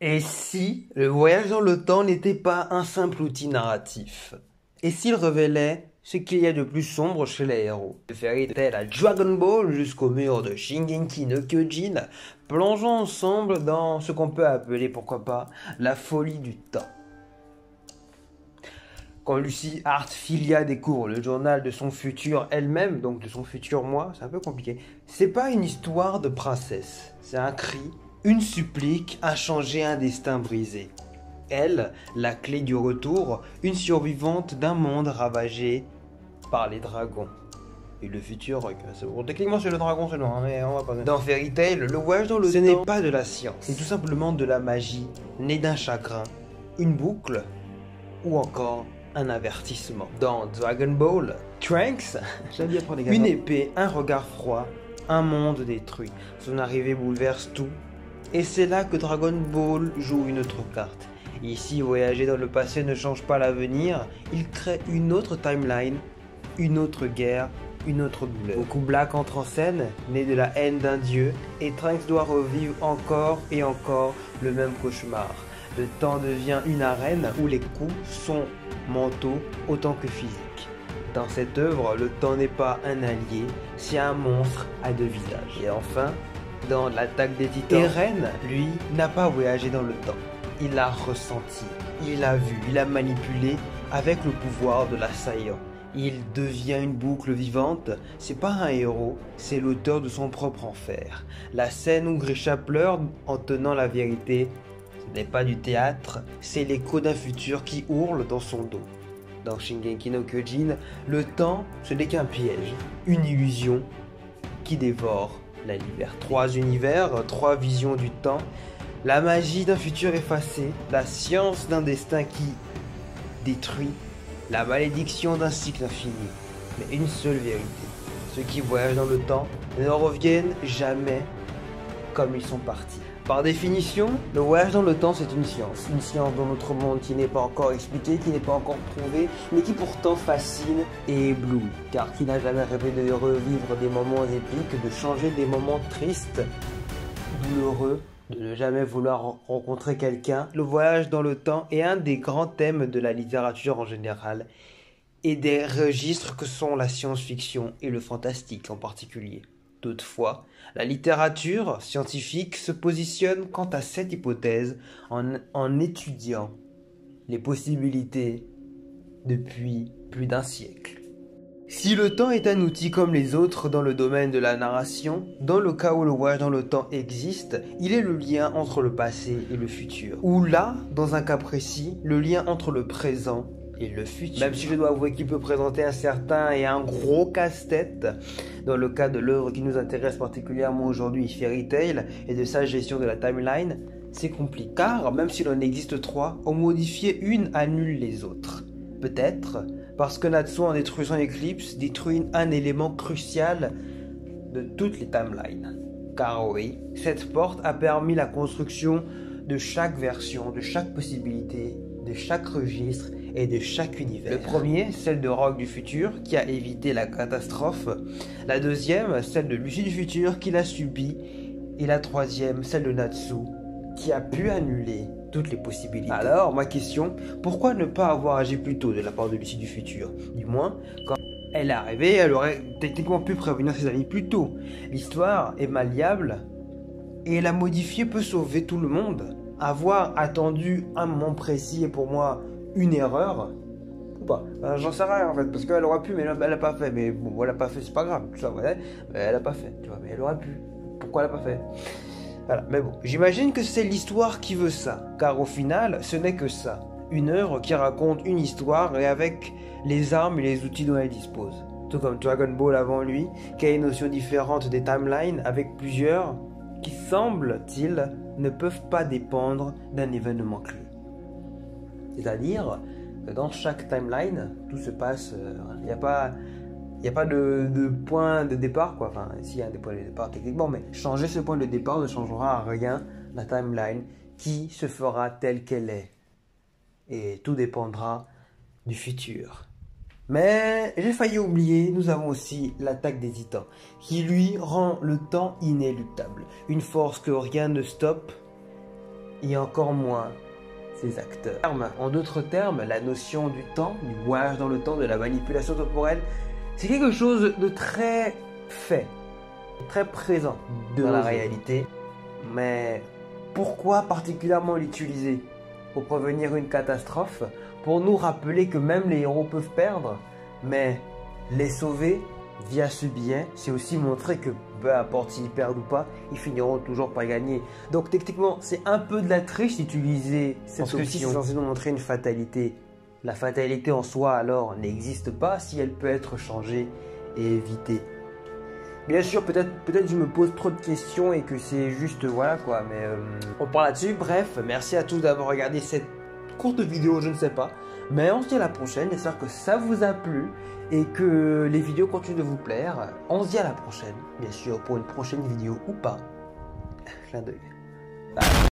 Et si le voyage dans le temps n'était pas un simple outil narratif? Et s'il révélait ce qu'il y a de plus sombre chez les héros? De Fairy Tail à Dragon Ball jusqu'au mur de Shingeki no Kyojin, plongeons ensemble dans ce qu'on peut appeler, pourquoi pas, la folie du temps. Quand Lucy Hart-Filia découvre le journal de son futur elle-même, donc de son futur moi, c'est un peu compliqué. C'est pas une histoire de princesse, c'est un cri, une supplique à changer un destin brisé. Elle, la clé du retour, une survivante d'un monde ravagé par les dragons. Et le futur, bon, techniquement c'est le dragon seulement, hein, mais on va pas... Dans Fairy Tail, le voyage dans le temps, ce n'est pas de la science, c'est tout simplement de la magie, née d'un chagrin, une boucle, ou encore un avertissement. Dans Dragon Ball, Trunks, une épée, un regard froid, un monde détruit. Son arrivée bouleverse tout, et c'est là que Dragon Ball joue une autre carte. Ici, voyager dans le passé ne change pas l'avenir, il crée une autre timeline, une autre guerre, une autre douleur. Goku Black entre en scène, né de la haine d'un dieu, et Trunks doit revivre encore et encore le même cauchemar. Le temps devient une arène où les coups sont mentaux autant que physiques. Dans cette œuvre, le temps n'est pas un allié, c'est un monstre à deux visages. Et enfin, dans l'attaque des titans, Eren, lui, n'a pas voyagé dans le temps. Il l'a ressenti, il l'a vu, il l'a manipulé avec le pouvoir de l'assaillant. Il devient une boucle vivante, c'est pas un héros, c'est l'auteur de son propre enfer. La scène où Grisha pleure en tenant la vérité, ce n'est pas du théâtre, c'est l'écho d'un futur qui hurle dans son dos. Dans Shingeki no Kyojin, le temps, ce n'est qu'un piège, une illusion qui dévore la liberté. 3 univers, 3 visions du temps, la magie d'un futur effacé, la science d'un destin qui détruit, la malédiction d'un cycle infini. Mais une seule vérité, ceux qui voyagent dans le temps ne reviennent jamais comme ils sont partis. Par définition, le voyage dans le temps c'est une science dans notre monde qui n'est pas encore expliquée, qui n'est pas encore prouvée, mais qui pourtant fascine et éblouit. Car qui n'a jamais rêvé de revivre des moments épiques, de changer des moments tristes, douloureux, de ne jamais vouloir rencontrer quelqu'un? Le voyage dans le temps est un des grands thèmes de la littérature en général, et des registres que sont la science-fiction et le fantastique en particulier. Toutefois, la littérature scientifique se positionne quant à cette hypothèse en étudiant les possibilités depuis plus d'un siècle. Si le temps est un outil comme les autres dans le domaine de la narration, dans le cas où le voyage dans le temps existe, il est le lien entre le passé et le futur. Ou là, dans un cas précis, le lien entre le présent et le futur. Même si je dois avouer qu'il peut présenter un certain et un gros casse-tête, dans le cas de l'œuvre qui nous intéresse particulièrement aujourd'hui, Fairy Tail, et de sa gestion de la timeline, c'est compliqué. Car même s'il en existe 3, en modifier une annule les autres. Peut-être parce que Natsu, en détruisant Eclipse, détruit un élément crucial de toutes les timelines. Car oui, cette porte a permis la construction de chaque version, de chaque possibilité, de chaque registre et de chaque univers. Le premier, celle de Rogue du futur, qui a évité la catastrophe. La deuxième, celle de Lucie du futur, qui l'a subie. Et la troisième, celle de Natsu, qui a pu annuler toutes les possibilités. Alors, ma question, pourquoi ne pas avoir agi plus tôt de la part de Lucie du futur? Du moins, quand elle est arrivée, elle aurait techniquement pu prévenir ses amis plus tôt. L'histoire est malléable, et la modifier peut sauver tout le monde. Avoir attendu un moment précis est pour moi une erreur, ou pas, j'en sais rien en fait, parce qu'elle aurait pu, mais elle l'a pas fait. Mais bon, elle l'a pas fait, c'est pas grave, tu vois, ouais, mais elle l'a pas fait, tu vois, mais elle aurait pu. Pourquoi elle l'a pas fait? Voilà, mais bon, j'imagine que c'est l'histoire qui veut ça, car au final, ce n'est que ça. Une œuvre qui raconte une histoire et avec les armes et les outils dont elle dispose. Tout comme Dragon Ball avant lui, qui a une notion différente des timelines, avec plusieurs qui, semble-t-il, ne peuvent pas dépendre d'un événement clé. C'est-à-dire que dans chaque timeline, tout se passe, il n'y a pas de point de départ, quoi. Enfin, s'il y a des points de départ techniquement, mais changer ce point de départ ne changera à rien la timeline qui se fera telle qu'elle est. Et tout dépendra du futur. Mais j'ai failli oublier, nous avons aussi l'attaque des titans, qui lui rend le temps inéluctable. Une force que rien ne stoppe et encore moins ses acteurs. En d'autres termes, la notion du temps, du voyage dans le temps, de la manipulation temporelle, c'est quelque chose de très fait, très présent dans la réalité. Mais pourquoi particulièrement l'utiliser? Pour prévenir une catastrophe, pour nous rappeler que même les héros peuvent perdre, mais les sauver via ce biais, c'est aussi montrer que peu importe s'ils perdent ou pas, ils finiront toujours par gagner. Donc techniquement, c'est un peu de la triche d'utiliser cette option. Parce que si c'est censé nous montrer une fatalité, la fatalité en soi alors n'existe pas si elle peut être changée et évitée. Bien sûr, peut-être je me pose trop de questions et que c'est juste voilà quoi, mais on parle là-dessus. Bref, merci à tous d'avoir regardé cette courte vidéo, je ne sais pas. Mais on se dit à la prochaine, j'espère que ça vous a plu et que les vidéos continuent de vous plaire. On se dit à la prochaine, bien sûr, pour une prochaine vidéo ou pas. Clin d'œil.